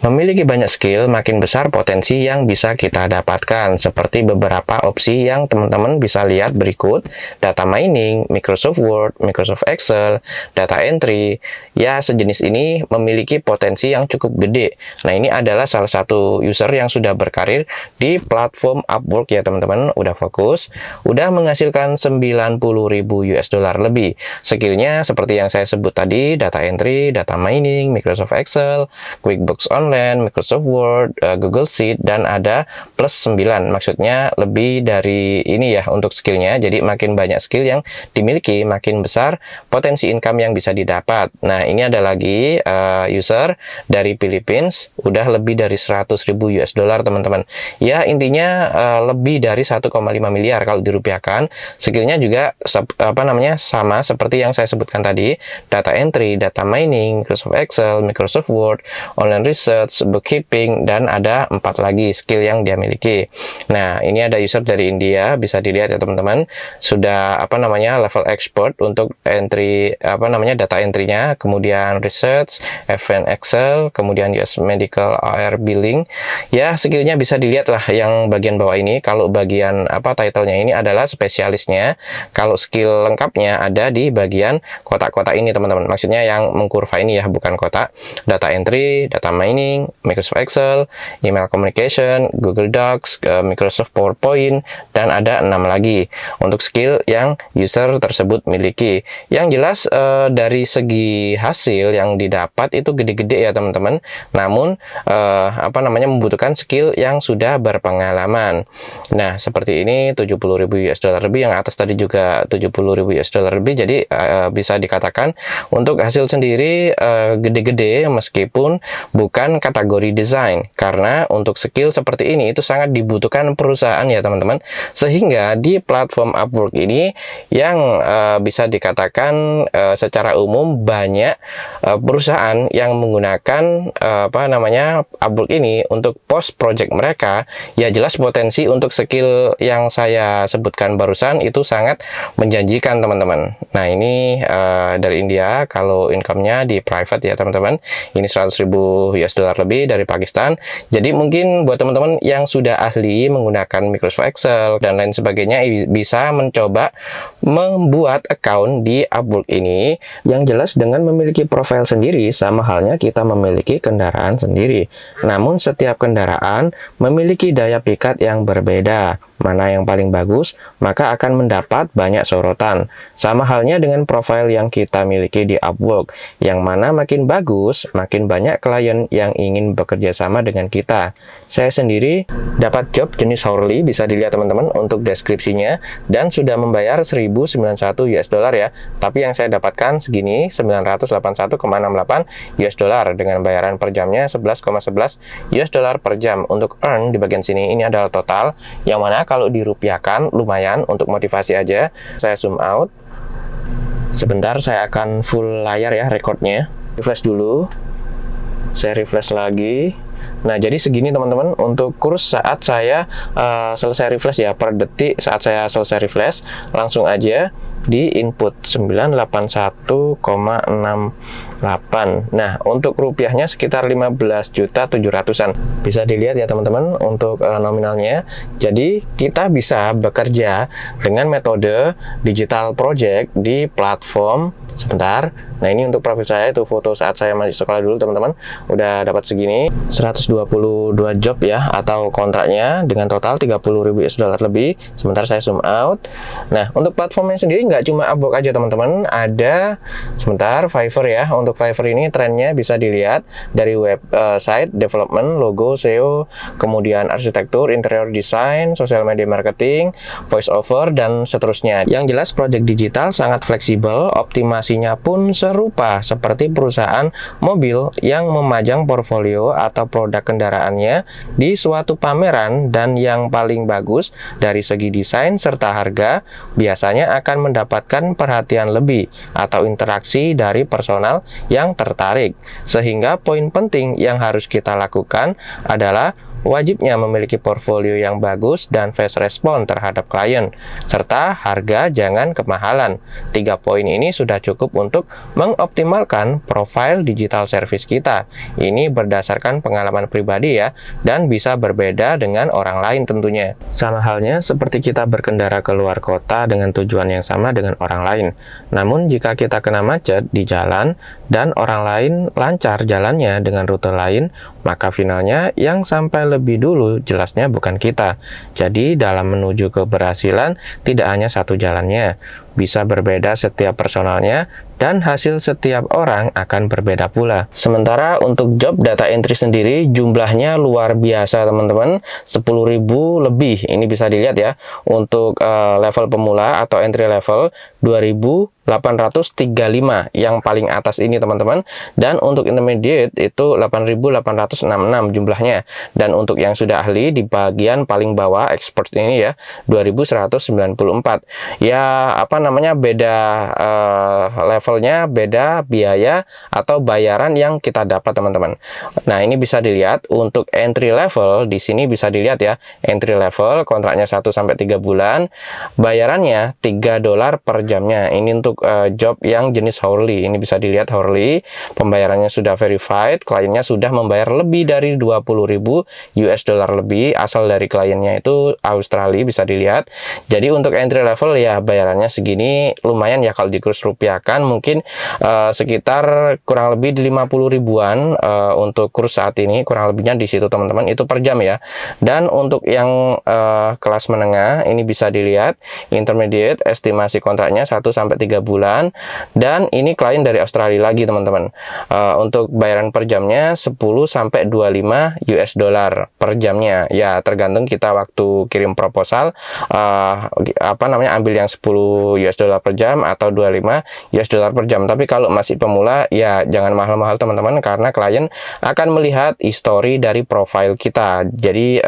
Memiliki banyak skill, makin besar potensi yang bisa kita dapatkan. Seperti beberapa opsi yang teman-teman bisa lihat berikut. Data mining, Microsoft Word, Microsoft Excel, data entry. Ya, sejenis ini memiliki potensi yang cukup gede. Nah, ini adalah salah satu user yang sudah berkarir di platform Upwork ya teman-teman. Udah fokus, udah menghasilkan 90.000 US dollar lebih. Skillnya seperti yang saya sebut tadi, data entry, data mining, Microsoft Excel, QuickBooks Online, Microsoft Word, Google Sheet, dan ada plus 9. Maksudnya lebih dari ini ya untuk skillnya. Jadi makin banyak skill yang dimiliki, makin besar potensi income yang bisa didapat. Nah, ini ada lagi user dari Philippines, udah lebih dari 100.000 US dollar teman-teman. Ya, intinya lebih dari 1,5 miliar kalau dirupiahkan. Skillnya juga sama seperti yang saya sebutkan tadi, data entry, data mining, Microsoft Excel, Microsoft Word, online research, bookkeeping, dan ada 4 lagi skill yang dia miliki. Nah, ini ada user dari India, bisa dilihat ya teman-teman, sudah level expert untuk entry data entry-nya, kemudian research, event Excel, kemudian US medical AR billing. Ya, skillnya bisa dilihat lah yang bagian bawah ini. Kalau bagian title-nya ini adalah spesialisnya. Kalau skill lengkapnya ada di bagian kotak-kotak ini teman-teman. Maksudnya yang mengkurva ini ya, bukan kotak. Data entry, data mining, Microsoft Excel, email communication, Google Docs, Microsoft PowerPoint, dan ada 6 lagi untuk skill yang user tersebut miliki. Yang jelas dari segi hasil yang didapat itu gede-gede ya teman-teman. Namun membutuhkan skill yang sudah berpengalaman. Nah, seperti ini 70.000 US dollar lebih, yang atas tadi juga 70.000 US dollar lebih. Jadi bisa dikatakan untuk hasil sendiri gede-gede meskipun bukan kategori desain, karena untuk skill seperti ini itu sangat dibutuhkan perusahaan ya teman-teman. Sehingga di platform Upwork ini yang bisa dikatakan secara umum banyak perusahaan yang menggunakan Upwork ini untuk post project mereka. Ya, jelas potensi untuk skill yang saya sebutkan barusan itu sangat menjanjikan teman-teman. Nah, ini dari India, kalau income-nya di private ya teman-teman, ini 100.000 US dollar lebih dari Pakistan. Jadi mungkin buat teman-teman yang sudah ahli menggunakan Microsoft Excel dan lain sebagainya bisa mencoba membuat account di Upwork ini. Yang jelas dengan memiliki profil sendiri sama halnya kita memiliki kendaraan sendiri. Namun setiap kendaraan memiliki daya pikat yang berbeda. Mana yang paling bagus, maka akan mendapat banyak sorotan. Sama halnya dengan profil yang kita miliki di Upwork, yang mana makin bagus, makin banyak klien yang ingin bekerja sama dengan kita. Saya sendiri dapat job jenis hourly, bisa dilihat teman-teman untuk deskripsinya, dan sudah membayar 1.091 US dollar ya. Tapi yang saya dapatkan segini, 981,68 US dollar dengan bayaran per jamnya 11,11 US dollar per jam. Untuk earn di bagian sini ini adalah total, yang mana kalau dirupiahkan lumayan. Untuk motivasi aja saya zoom out sebentar, saya akan full layar ya recordnya. Refresh dulu, saya refresh lagi. Nah, jadi segini teman-teman untuk kurs saat saya selesai refresh ya, per detik saat saya selesai refresh langsung aja di input 981,68. Nah, untuk rupiahnya sekitar 15.700-an. Bisa dilihat ya teman-teman untuk nominalnya. Jadi kita bisa bekerja dengan metode digital project di platform. Sebentar. Nah, ini untuk profil saya, itu foto saat saya masih sekolah dulu teman-teman. Udah dapat segini, 122 job ya, atau kontraknya dengan total 30.000 US dollar lebih. Sebentar saya zoom out. Nah, untuk platformnya sendiri nggak cuma Upwork aja teman-teman, ada sebentar Fiverr ya. Untuk Fiverr ini trennya bisa dilihat dari website, development, logo, SEO, kemudian arsitektur, interior design, social media marketing, voice over, dan seterusnya. Yang jelas project digital sangat fleksibel, optimasinya pun serupa seperti perusahaan mobil yang memajang portfolio atau produk kendaraannya di suatu pameran, dan yang paling bagus dari segi desain serta harga biasanya akan mendapatkan perhatian lebih atau interaksi dari personal yang tertarik. Sehingga poin penting yang harus kita lakukan adalah wajibnya memiliki portfolio yang bagus dan fast respon terhadap klien, serta harga jangan kemahalan. 3 poin ini sudah cukup untuk mengoptimalkan profil digital service kita. Ini berdasarkan pengalaman pribadi ya, dan bisa berbeda dengan orang lain tentunya. Sama halnya seperti kita berkendara keluar kota dengan tujuan yang sama dengan orang lain. Namun jika kita kena macet di jalan dan orang lain lancar jalannya dengan rute lain, maka finalnya yang sampai lebih dulu jelasnya bukan kita. Jadi dalam menuju keberhasilan tidak hanya satu jalannya, bisa berbeda setiap personalnya, dan hasil setiap orang akan berbeda pula. Sementara untuk job data entry sendiri jumlahnya luar biasa teman-teman, 10.000 lebih. Ini bisa dilihat ya, untuk level pemula atau entry level 2.835 yang paling atas ini teman-teman, dan untuk intermediate itu 8.866 jumlahnya, dan untuk yang sudah ahli di bagian paling bawah expert ini ya 2.194. Ya apa namanya, beda levelnya, beda biaya atau bayaran yang kita dapat teman-teman. Nah ini bisa dilihat untuk entry level, di sini bisa dilihat ya, entry level kontraknya 1-3 bulan, bayarannya $3 per jamnya. Ini untuk job yang jenis hourly. Ini bisa dilihat hourly, pembayarannya sudah verified, kliennya sudah membayar lebih dari 20.000 US dollar lebih, asal dari kliennya itu Australia, bisa dilihat. Jadi untuk entry level ya bayarannya segini, lumayan ya kalau dikurs rupiahkan mungkin sekitar kurang lebih di 50 ribuan untuk kurs saat ini, kurang lebihnya di situ teman-teman, itu per jam ya. Dan untuk yang kelas menengah ini bisa dilihat intermediate, estimasi kontraknya 1-3 bulan, dan ini klien dari Australia lagi teman-teman. Untuk bayaran per jamnya 10-25 US dollar per jamnya ya, tergantung kita waktu kirim proposal apa namanya, ambil yang 10 US dollar per jam atau 25 US dollar per jam. Tapi kalau masih pemula ya jangan mahal-mahal teman-teman, karena klien akan melihat histori dari profil kita. Jadi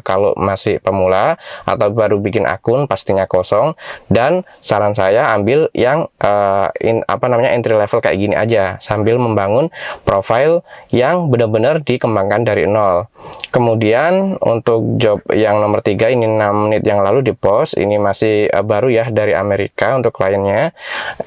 kalau masih pemula atau baru bikin akun pastinya kosong, dan saran saya ambil yang entry level kayak gini aja, sambil membangun profil yang benar-benar dikembangkan dari nol. Kemudian untuk job yang nomor 3 ini 6 menit yang lalu di post, ini masih baru ya, dari Amerika untuk kliennya.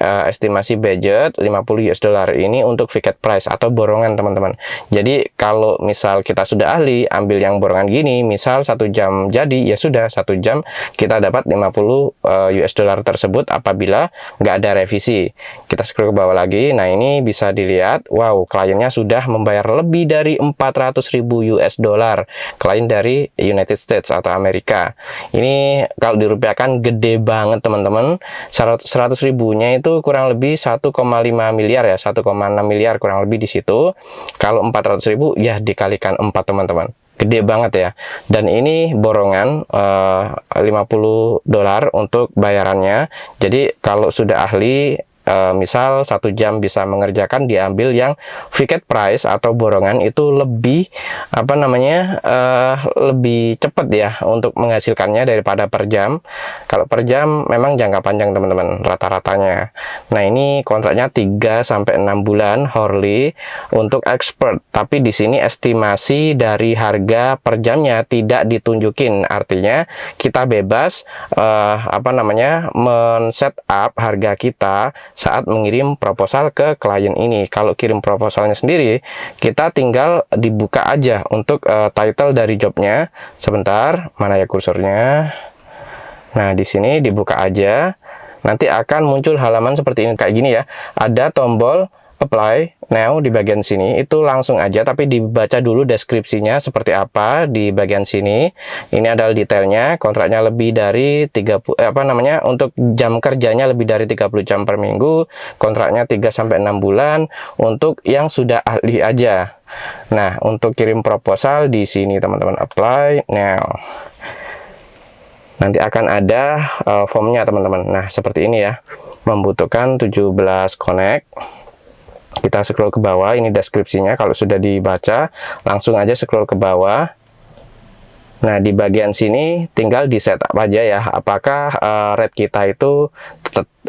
Estimasi budget 50 US dollar, ini untuk ticket price atau borongan teman-teman. Jadi kalau misal kita sudah ahli, ambil yang borongan gini, misal 1 jam jadi, ya sudah 1 jam kita dapat 50 US dollar tersebut apabila nggak ada revisi. Kita scroll ke bawah lagi, nah ini bisa dilihat, wow, kliennya sudah membayar lebih dari 400.000 US dollar, klien dari United States atau Amerika. Ini kalau dirupiahkan gede banget teman-teman, 100 ribunya itu kurang lebih 1,5 miliar ya, 1,6 miliar kurang lebih di situ. Kalau 400.000 ya dikalikan 4 teman-teman, gede banget ya. Dan ini borongan $50 untuk bayarannya. Jadi kalau sudah ahli, misal 1 jam bisa mengerjakan, diambil yang ticket price atau borongan, itu lebih apa namanya, lebih cepat ya untuk menghasilkannya daripada per jam. Kalau per jam memang jangka panjang teman-teman rata-ratanya. Nah ini kontraknya 3-6 bulan hourly untuk expert, tapi di sini estimasi dari harga per jamnya tidak ditunjukin, artinya kita bebas apa namanya, men-set up harga kita saat mengirim proposal ke klien ini. Kalau kirim proposalnya sendiri, kita tinggal dibuka aja untuk title dari jobnya. Sebentar, mana ya kursornya? Nah, di sini dibuka aja. Nanti akan muncul halaman seperti ini, kayak gini ya. Ada tombol apply now di bagian sini, itu langsung aja, tapi dibaca dulu deskripsinya seperti apa di bagian sini. Ini adalah detailnya, kontraknya lebih dari 30 untuk jam kerjanya lebih dari 30 jam per minggu, kontraknya 3-6 bulan untuk yang sudah ahli aja. Nah, untuk kirim proposal di sini teman-teman, apply now. Nanti akan ada formnya teman-teman. Nah, seperti ini ya. Membutuhkan 17 connect. Kita scroll ke bawah, ini deskripsinya. Kalau sudah dibaca, langsung aja scroll ke bawah. Nah, di bagian sini tinggal di setup aja ya, apakah rate kita itu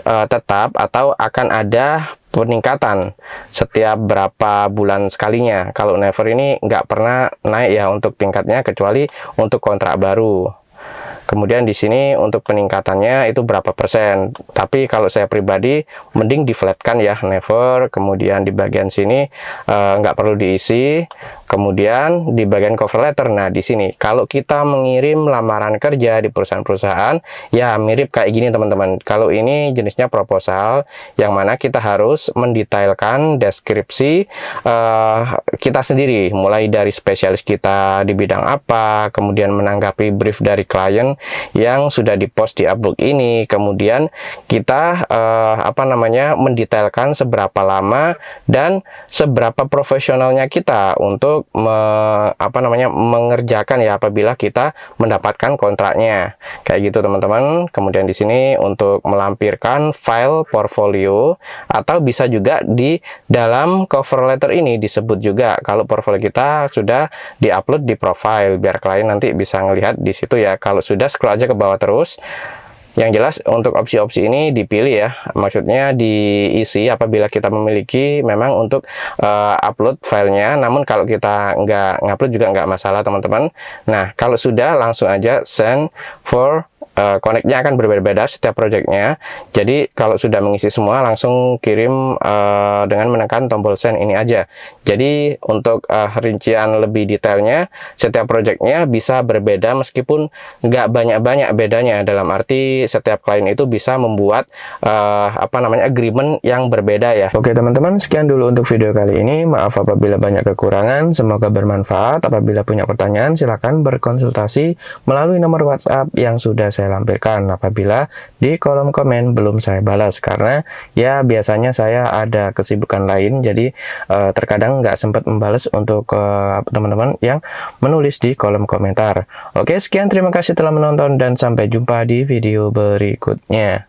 tetap atau akan ada peningkatan setiap berapa bulan sekalinya. Kalau never ini nggak pernah naik ya untuk tingkatnya, kecuali untuk kontrak baru. Kemudian di sini untuk peningkatannya itu berapa persen. Tapi kalau saya pribadi mending diflatkan ya, never. Kemudian di bagian sini nggak perlu diisi. Kemudian di bagian cover letter, nah di sini kalau kita mengirim lamaran kerja di perusahaan-perusahaan, ya mirip kayak gini teman-teman. Kalau ini jenisnya proposal, yang mana kita harus mendetailkan deskripsi kita sendiri, mulai dari spesialis kita di bidang apa, kemudian menanggapi brief dari klien yang sudah dipost di Upwork ini, kemudian kita mendetailkan seberapa lama dan seberapa profesionalnya kita untuk mengerjakan ya apabila kita mendapatkan kontraknya, kayak gitu teman-teman. Kemudian di sini untuk melampirkan file portfolio, atau bisa juga di dalam cover letter ini disebut juga kalau portfolio kita sudah diupload di profile, biar klien nanti bisa ngelihat di situ ya. Kalau sudah, scroll aja ke bawah terus. Yang jelas untuk opsi-opsi ini dipilih ya, maksudnya diisi apabila kita memiliki memang untuk upload filenya. Namun kalau kita nggak ngupload juga nggak masalah teman-teman. Nah kalau sudah, langsung aja send for connect-nya akan berbeda-beda setiap projectnya. Jadi kalau sudah mengisi semua, langsung kirim dengan menekan tombol send ini aja. Jadi untuk rincian lebih detailnya, setiap projectnya bisa berbeda meskipun nggak banyak-banyak bedanya. Dalam arti setiap klien itu bisa membuat agreement yang berbeda ya. Oke teman-teman, sekian dulu untuk video kali ini. Maaf apabila banyak kekurangan, semoga bermanfaat. Apabila punya pertanyaan, silakan berkonsultasi melalui nomor WhatsApp yang sudah saya lampirkan. Apabila di kolom komen belum saya balas, karena ya biasanya saya ada kesibukan lain, jadi terkadang nggak sempat membalas untuk teman-teman yang menulis di kolom komentar. Oke, sekian, terima kasih telah menonton dan sampai jumpa di video berikutnya.